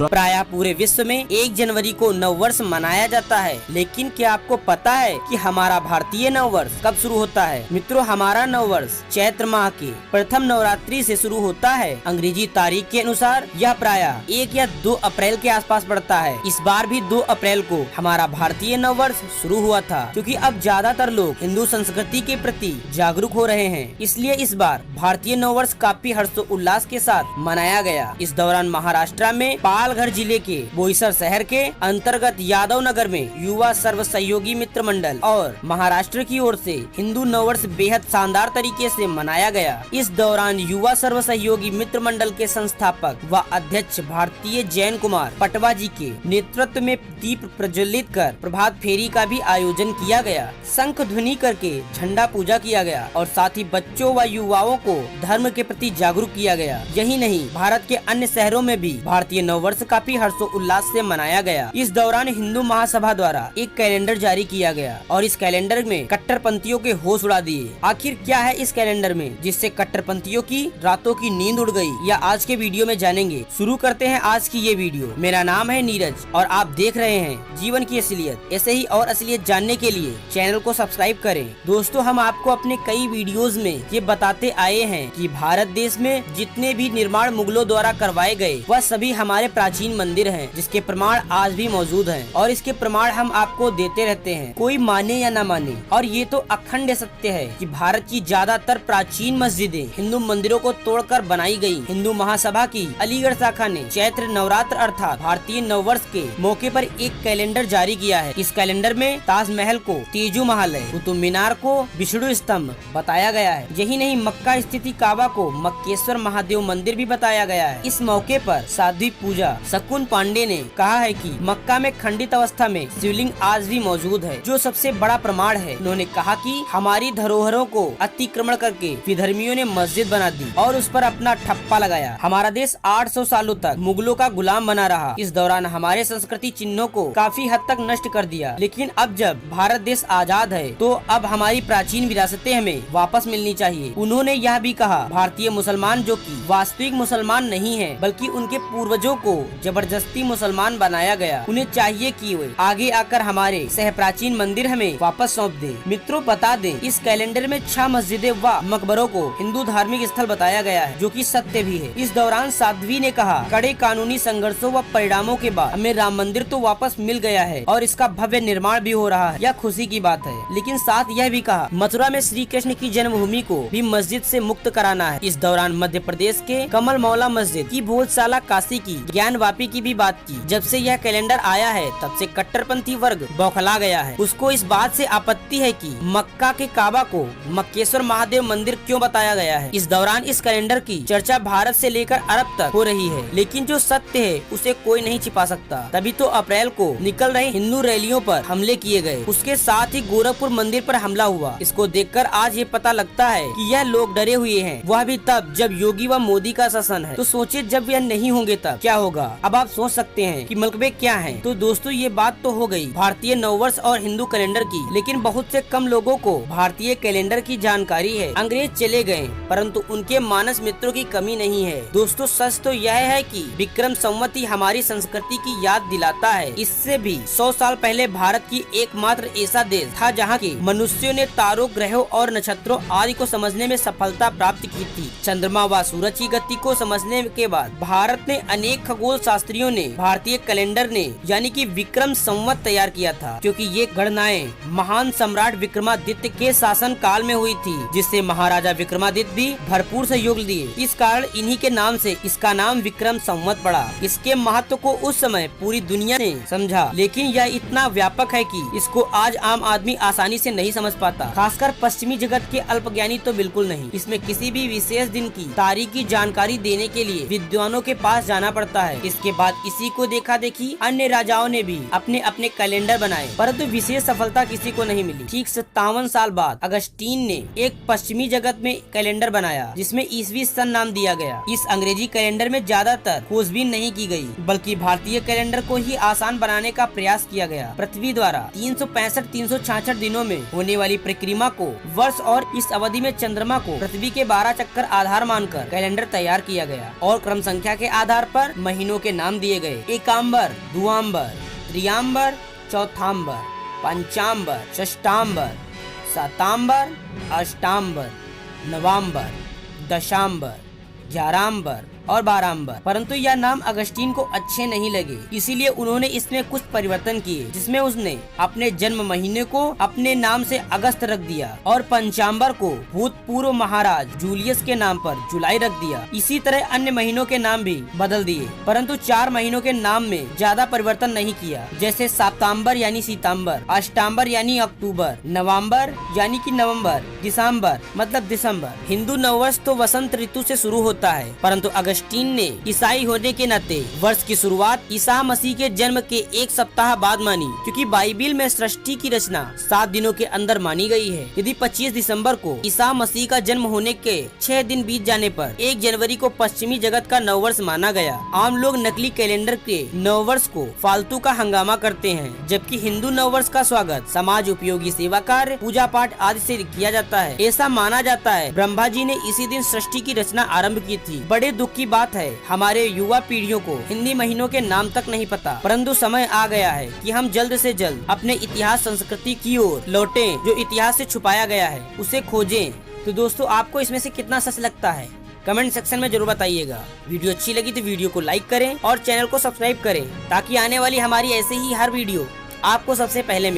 प्रायः पूरे विश्व में 1 जनवरी को नव वर्ष मनाया जाता है। लेकिन क्या आपको पता है कि हमारा भारतीय नव वर्ष कब शुरू होता है? मित्रों, हमारा नव वर्ष चैत्र माह के प्रथम नवरात्रि से शुरू होता है। अंग्रेजी तारीख के अनुसार यह प्रायः 1 या 2 अप्रैल के आसपास पड़ता है। इस बार भी 2 अप्रैल को हमारा भारतीय नव वर्ष शुरू हुआ था, क्योंकि अब ज्यादातर लोग हिंदू संस्कृति के प्रति जागरूक हो रहे हैं। इसलिए इस बार भारतीय नव वर्ष काफी हर्षोल्लास के साथ मनाया गया। इस दौरान महाराष्ट्र में पालघर जिले के बोईसर शहर के अंतर्गत यादव नगर में युवा सर्व सहयोगी मित्र मंडल और महाराष्ट्र की ओर से हिंदू नव वर्ष बेहद शानदार तरीके से मनाया गया। इस दौरान युवा सर्व सहयोगी मित्र मंडल के संस्थापक व अध्यक्ष भारतीय जैन कुमार पटवा जी के नेतृत्व में दीप प्रज्वलित कर प्रभात फेरी का भी आयोजन किया गया। शंख ध्वनि करके झंडा पूजा किया गया और साथ ही बच्चों व युवाओं को धर्म के प्रति जागरूक किया गया। यही नहीं, भारत के अन्य शहरों में भी भारतीय नव वर्ष काफी हर्षोल्लास से मनाया गया। इस दौरान हिंदू महासभा द्वारा एक कैलेंडर जारी किया गया और इस कैलेंडर में कट्टरपंथियों के होश उड़ा दिए। आखिर क्या है इस कैलेंडर में जिससे कट्टरपंथियों की रातों की नींद उड़ गई, या आज के वीडियो में जानेंगे। शुरू करते हैं आज की ये वीडियो। मेरा नाम है नीरज और आप देख रहे हैं जीवन की असलियत। ऐसे ही और असलियत जानने के लिए चैनल को सब्सक्राइब करें। दोस्तों, हम आपको अपने कई वीडियोस में ये बताते आए हैं कि भारत देश में जितने भी निर्माण मुगलों द्वारा करवाए गए वह सभी हमारे प्राचीन मंदिर हैं, जिसके प्रमाण आज भी मौजूद हैं और इसके प्रमाण हम आपको देते रहते हैं, कोई माने या न माने। और ये तो अखंड सत्य है कि भारत की ज्यादातर प्राचीन मस्जिदें हिंदू मंदिरों को तोड़कर बनाई गयी। हिंदू महासभा की अलीगढ़ शाखा ने चैत्र नवरात्र अर्थात भारतीय नव वर्ष के मौके पर एक कैलेंडर जारी किया है। इस कैलेंडर में ताजमहल को तेजू महालय, कुतुब मीनार को विष्णु स्तंभ बताया गया है। यही नहीं, मक्का स्थित काबा को मक्केश्वर महादेव मंदिर भी बताया गया है। इस मौके पर साध्वी पूजा शकुन पांडे ने कहा है कि मक्का में खंडित अवस्था में शिवलिंग आज भी मौजूद है, जो सबसे बड़ा प्रमाण है। उन्होंने कहा कि हमारी धरोहरों को अतिक्रमण करके विधर्मियों ने मस्जिद बना दी और उस पर अपना ठप्पा लगाया। हमारा देश 800 सालों तक मुगलों का गुलाम बना रहा। इस दौरान हमारे संस्कृति चिन्हों को काफी हद तक नष्ट कर दिया। लेकिन अब जब भारत देश आजाद है तो अब हमारी प्राचीन विरासतें हमें वापस मिलनी चाहिए। उन्होंने यह भी कहा, भारतीय मुसलमान जो कि वास्तविक मुसलमान नहीं है बल्कि उनके पूर्वजों को जबरदस्ती मुसलमान बनाया गया, उन्हें चाहिए कि वे आगे आकर हमारे सह प्राचीन मंदिर हमें वापस सौंप दें। मित्रों, बता दें, इस कैलेंडर में 6 मस्जिदें व मकबरों को हिंदू धार्मिक स्थल बताया गया है, जो कि सत्य भी है। इस दौरान साध्वी ने कहा, कड़े कानूनी संघर्षों व परिणामों के बाद हमें राम मंदिर तो वापस मिल गया है और इसका भव्य निर्माण भी हो रहा है, यह खुशी की बात है। लेकिन साथ यह भी कहा, मथुरा में श्री कृष्ण की जन्मभूमि को भी मस्जिद से मुक्त कराना है। इस दौरान मध्य प्रदेश के कमल मौला मस्जिद की भोजशाला, काशी की ज्ञान वापी की भी बात की। जब से यह कैलेंडर आया है तब से कट्टरपंथी वर्ग बौखला गया है। उसको इस बात से आपत्ति है कि मक्का के काबा को मक्केश्वर महादेव मंदिर क्यों बताया गया है। इस दौरान इस कैलेंडर की चर्चा भारत से लेकर अरब तक हो रही है, लेकिन जो सत्य है उसे कोई नहीं छिपा सकता। तभी तो अप्रैल को निकल रही हिंदू रैलियों पर हमले किए गए। उसके साथ ही गोरखपुर मंदिर पर हमला हुआ। इसको देखकर आज ये पता लगता है कि यह लोग डरे हुए हैं, वह भी तब जब योगी व मोदी का शासन है। तो सोचिए, जब यह नहीं होंगे तब क्या होगा। अब आप सोच सकते हैं कि मलबे क्या हैं। तो दोस्तों, ये बात तो हो गई भारतीय नववर्ष और हिंदू कैलेंडर की, लेकिन बहुत से कम लोगों को भारतीय कैलेंडर की जानकारी है। अंग्रेज चले गए परंतु उनके मानस मित्रों की कमी नहीं है। दोस्तों, सच तो यह है कि विक्रम संवत ही हमारी संस्कृति की याद दिलाता है। इससे भी 100 साल पहले भारत की एकमात्र ऐसा देश था जहाँ के मनुष्यों ने तारों, ग्रहों और नक्षत्रों आदि को समझने में सफलता प्राप्त की थी। चंद्रमा व सूरज की गति को समझने के बाद भारत ने अनेक खगोल शास्त्रियों ने भारतीय कैलेंडर ने यानी कि विक्रम संवत तैयार किया था, क्योंकि ये गणनाएं महान सम्राट विक्रमादित्य के शासन काल में हुई थी, जिससे महाराजा विक्रमादित्य भी भरपूर सहयोग दिए। इस कारण इन्हीं के नाम से इसका नाम विक्रम संवत पड़ा। इसके महत्व को उस समय पूरी दुनिया ने समझा, लेकिन यह इतना व्यापक है कि इसको आज आम आदमी आसानी से नहीं समझ पाता, खासकर पश्चिमी जगत के अल्पज्ञानी तो बिल्कुल नहीं। इसमें किसी भी विशेष दिन की तारीख की जानकारी देने के लिए विद्वानों के पास जाना पड़ता है। इसके बाद इसी को देखा देखी अन्य राजाओं ने भी अपने अपने कैलेंडर बनाए, परंतु विशेष सफलता किसी को नहीं मिली। ठीक 57 साल बाद अगस्टीन ने एक पश्चिमी जगत में कैलेंडर बनाया, जिसमें ईसवी सन नाम दिया गया। इस अंग्रेजी कैलेंडर में ज्यादातर खोजबीन नहीं की गई, बल्कि भारतीय कैलेंडर को ही आसान बनाने का प्रयास किया गया। पृथ्वी द्वारा 365-366 दिनों में होने वाली परिक्रमा को वर्ष और इस अवधि में चंद्रमा को पृथ्वी के 12 चक्कर आधार मानकर कैलेंडर तैयार किया गया और क्रम संख्या के आधार पर महीनों के नाम नाम दिए गए। एकांबर, दुआंबर, त्रियांबर, चौथांबर, पंचांबर, षष्ठांबर, सातांबर, अष्टांबर, नवांबर, दशांबर, ग्यारांबर और बारांबर। परंतु यह नाम अगस्तीन को अच्छे नहीं लगे, इसीलिए उन्होंने इसमें कुछ परिवर्तन किए, जिसमें उसने अपने जन्म महीने को अपने नाम से अगस्त रख दिया और पंचांबर को भूतपूर्व महाराज जूलियस के नाम पर जुलाई रख दिया। इसी तरह अन्य महीनों के नाम भी बदल दिए, परंतु 4 महीनों के नाम में ज्यादा परिवर्तन नहीं किया, जैसे सप्तांबर यानी सितंबर, अष्टांबर यानी अक्टूबर, नवंबर यानी कि नवंबर, दिसंबर मतलब दिसंबर। हिंदू नववर्ष तो वसंत ऋतु से शुरू होता है, परंतु अगस्तीन ने ईसाई होने के नाते वर्ष की शुरुआत ईसा मसीह के जन्म के 1 सप्ताह बाद मानी, क्योंकि बाइबिल में सृष्टि की रचना 7 दिनों के अंदर मानी गई है। यदि 25 दिसंबर को ईसा मसीह का जन्म होने के 6 दिन बीत जाने पर 1 जनवरी को पश्चिमी जगत का नववर्ष माना गया। आम लोग नकली कैलेंडर के नववर्ष को फालतू का हंगामा करते हैं, जबकि हिंदू नववर्ष का स्वागत समाज उपयोगी सेवा कार्य, पूजा पाठ आदि से किया जाता है। ऐसा माना जाता है ब्रह्मा जी ने इसी दिन सृष्टि की रचना आरंभ की थी। बड़े दुख की बात है, हमारे युवा पीढ़ियों को हिंदी महीनों के नाम तक नहीं पता, परंतु समय आ गया है कि हम जल्द से जल्द अपने इतिहास संस्कृति की ओर लौटें। जो इतिहास से छुपाया गया है उसे खोजें। तो दोस्तों, आपको इसमें से कितना सच लगता है कमेंट सेक्शन में जरूर बताइएगा। वीडियो अच्छी लगी तो वीडियो को लाइक करें और चैनल को सब्सक्राइब करें, ताकि आने वाली हमारी ऐसे ही हर वीडियो आपको सबसे पहले मिले।